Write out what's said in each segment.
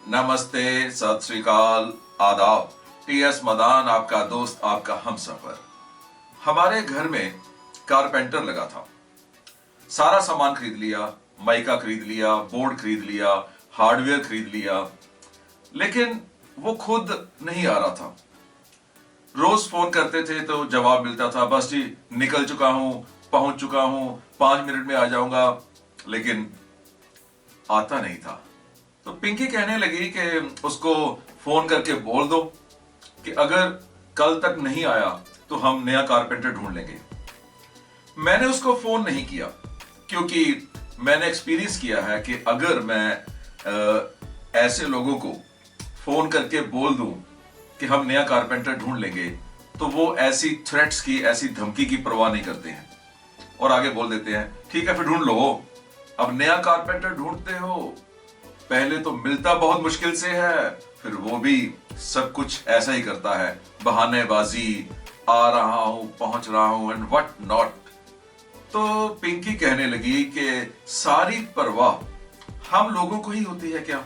नमस्ते, सत श्री अकाल, आदाब। टीएस मदान आपका दोस्त, आपका हमसफर। हमारे घर में कारपेंटर लगा था। सारा सामान खरीद लिया, माइका खरीद लिया, बोर्ड खरीद लिया, हार्डवेयर खरीद लिया, लेकिन वो खुद नहीं आ रहा था। रोज फोन करते थे तो जवाब मिलता था, बस जी निकल चुका हूं, पहुंच चुका हूं, 5 मिनट में आ जाऊंगा, लेकिन आता नहीं था। तो पिंकी कहने लगी कि उसको फोन करके बोल दो कि अगर कल तक नहीं आया तो हम नया कारपेंटर ढूंढ लेंगे। मैंने उसको फोन नहीं किया क्योंकि मैंने एक्सपीरियंस किया है कि अगर मैं ऐसे लोगों को फोन करके बोल दूं कि हम नया कारपेंटर ढूंढ लेंगे तो वो ऐसी थ्रेट्स की, ऐसी धमकी की परवाह नहीं करते हैं और आगे बोल देते हैं ठीक है फिर ढूंढ लो। अब नया कारपेंटर ढूंढते हो, पहले तो मिलता बहुत मुश्किल से है, फिर वो भी सब कुछ ऐसा ही करता है, बहानेबाजी, आ रहा हूं, पहुंच रहा हूं एंड व्हाट नॉट। तो पिंकी कहने लगी कि सारी परवाह हम लोगों को ही होती है क्या?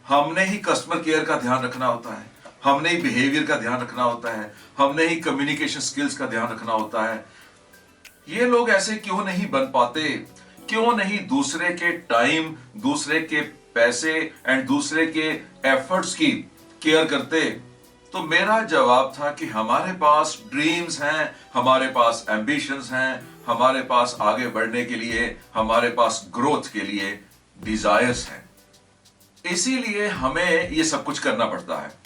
हमने ही कस्टमर केयर का ध्यान रखना होता है, हमने ही बिहेवियर का ध्यान रखना होता है, हमने ही कम्युनिकेशन स्किल्स का ध्यान रखना होता है। ये लोग ऐसे क्यों नहीं बन पाते? क्यों नहीं दूसरे के टाइम, दूसरे के पैसे एंड दूसरे के एफर्ट्स की केयर करते? तो मेरा जवाब था कि हमारे पास ड्रीम्स हैं, हमारे पास एम्बिशंस हैं, हमारे पास आगे बढ़ने के लिए, हमारे पास ग्रोथ के लिए डिजायर्स हैं। इसीलिए हमें ये सब कुछ करना पड़ता है।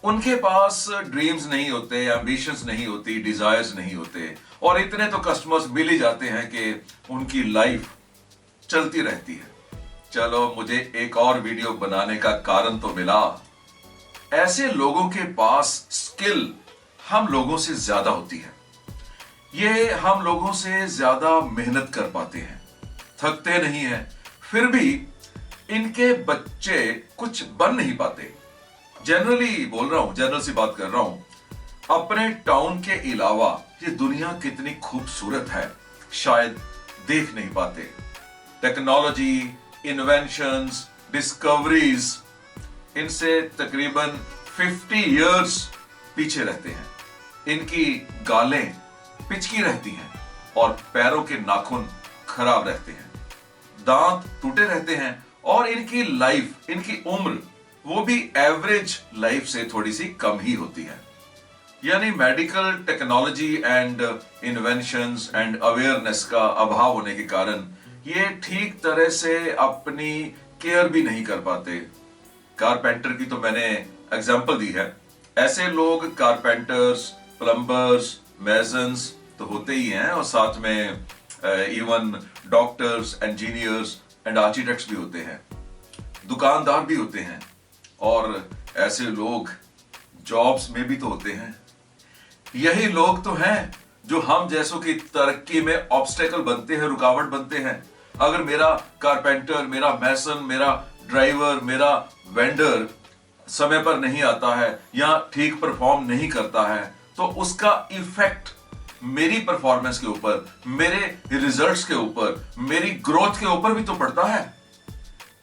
उनके पास ड्रीम्स नहीं होते, एम्बिशंस नहीं होती, डिजायर्स नहीं होते, और इतने तो कस्टमर्स मिल ही जाते हैं कि उनकी लाइफ चलती रहती है। चलो, मुझे एक और वीडियो बनाने का कारण तो मिला। ऐसे लोगों के पास स्किल हम लोगों से ज्यादा होती है। ये हम लोगों से ज्यादा मेहनत कर पाते हैं, थकते नहीं हैं, फिर भी इनके बच्चे कुछ बन नहीं पाते। जनरली बोल रहा हूं, जनरल सी बात कर रहा हूं। अपने टाउन के अलावा ये दुनिया कितनी खूबसूरत है शायद देख नहीं पाते। टेक्नोलॉजी, इन्वेंशंस, डिस्कवरीज, इनसे तकरीबन 50 इयर्स पीछे रहते हैं। इनकी गालें पिचकी रहती हैं और पैरों के नाखून खराब रहते हैं, दांत टूटे रहते हैं, और इनकी लाइफ, इनकी उम्र वो भी एवरेज लाइफ से थोड़ी सी कम ही होती है। यानी medical technology and inventions and awareness का अभाव होने के कारण ये ठीक तरह से अपनी केयर भी नहीं कर पाते। कारपेंटर की तो मैंने एग्जांपल दी है। ऐसे लोग कारपेंटर्स, प्लम्बर्स, मेसन्स तो होते ही हैं, और साथ में even doctors, engineers and architects भी होते हैं, दुकानदार भी होते हैं, और ऐसे लोग जॉब्स में भी तो होते हैं। यही लोग तो हैं जो हम जैसों की तरक्की में ऑब्स्टेकल बनते हैं, रुकावट बनते हैं। अगर मेरा कारपेंटर, मेरा मैसन, मेरा ड्राइवर, मेरा वेंडर समय पर नहीं आता है या ठीक परफॉर्म नहीं करता है तो उसका इफेक्ट मेरी परफॉर्मेंस के ऊपर, मेरे रिजल्ट्स के ऊपर, मेरी ग्रोथ के ऊपर भी तो पड़ता है।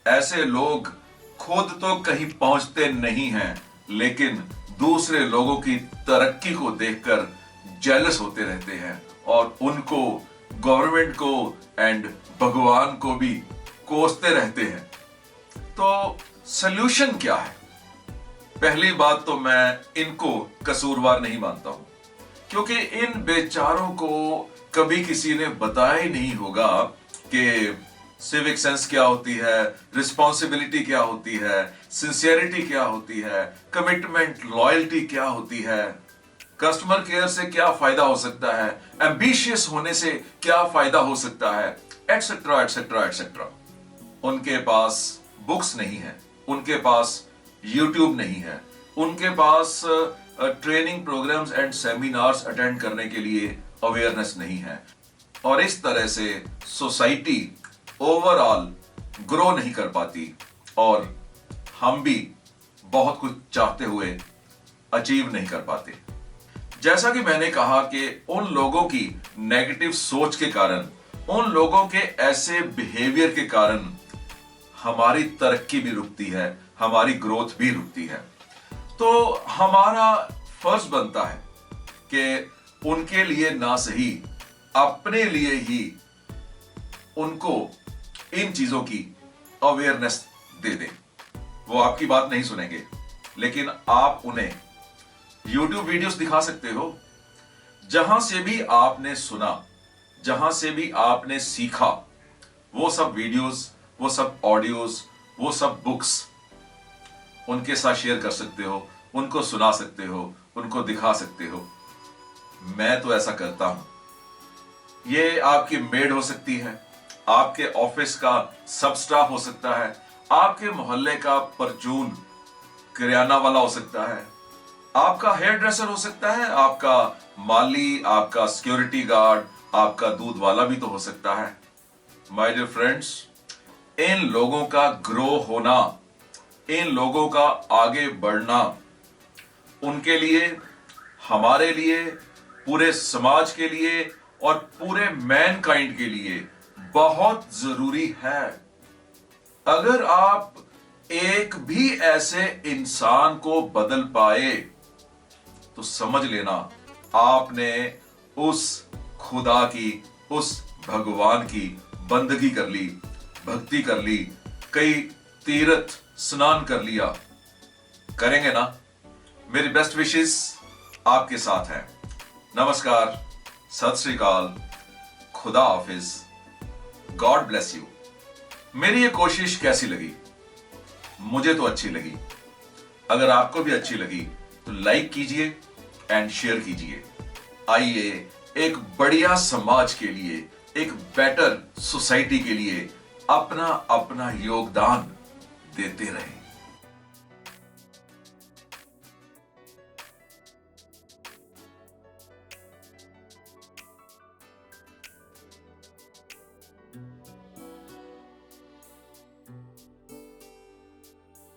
ऐसे लोग खुद तो कहीं पहुंचते नहीं हैं, लेकिन दूसरे लोगों की तरक्की को देखकर जेलस होते रहते हैं और उनको, गवर्नमेंट को एंड भगवान को भी कोसते रहते हैं। तो सल्यूशन क्या है? पहली बात तो मैं इनको कसूरवार नहीं मानता हूं, क्योंकि इन बेचारों को कभी किसी ने बताया ही नहीं होगा कि सिविक सेंस क्या होती है, रिस्पॉन्सिबिलिटी क्या होती है, सिंसियरिटी क्या होती है, कमिटमेंट, लॉयल्टी क्या होती है, कस्टमर केयर से क्या फायदा हो सकता है, एम्बिशियस होने से क्या फायदा हो सकता है, एटसेट्रा एटसेट्रा एटसेट्रा। उनके पास बुक्स नहीं है, उनके पास यूट्यूब नहीं है, उनके पास training programs and seminars attend करने के लिए अवेयरनेस नहीं है, और इस तरह से सोसाइटी ओवरऑल ग्रो नहीं कर पाती, और हम भी बहुत कुछ चाहते हुए अचीव नहीं कर पाते। जैसा कि मैंने कहा कि उन लोगों की नेगेटिव सोच के कारण, उन लोगों के ऐसे बिहेवियर के कारण हमारी तरक्की भी रुकती है, हमारी ग्रोथ भी रुकती है। तो हमारा फर्ज बनता है कि उनके लिए ना सही अपने लिए ही उनको इन चीजों की अवेयरनेस दे दें। वो आपकी बात नहीं सुनेंगे, लेकिन आप उन्हें YouTube वीडियोस दिखा सकते हो। जहां से भी आपने सुना, जहां से भी आपने सीखा, वो सब वीडियोस, वो सब ऑडियोस, वो सब बुक्स उनके साथ शेयर कर सकते हो, उनको सुना सकते हो, उनको दिखा सकते हो। मैं तो ऐसा करता हूं। ये आपकी मेड हो सकती है, आपके ऑफिस का सब स्टाफ हो सकता है, आपके मोहल्ले का परचून किराना वाला हो सकता है, आपका हेयर ड्रेसर हो सकता है, आपका माली, आपका सिक्योरिटी गार्ड, आपका दूध वाला भी तो हो सकता है। माय डियर फ्रेंड्स, इन लोगों का ग्रो होना, इन लोगों का आगे बढ़ना उनके लिए, हमारे लिए, पूरे समाज के लिए और पूरे मैनकाइंड के लिए बहुत जरूरी है। अगर आप एक भी ऐसे इंसान को बदल पाए तो समझ लेना आपने उस खुदा की, उस भगवान की बंदगी कर ली, भक्ति कर ली, कई तीर्थ स्नान कर लिया। करेंगे ना? मेरी बेस्ट विशेस आपके साथ हैं। नमस्कार, सत श्री अकाल, खुदा हाफिज, गॉड ब्लेस यू। मेरी ये कोशिश कैसी लगी? मुझे तो अच्छी लगी। अगर आपको भी अच्छी लगी तो लाइक कीजिए एंड शेयर कीजिए। आइए एक बढ़िया समाज के लिए, एक बेटर सोसाइटी के लिए अपना अपना योगदान देते रहें।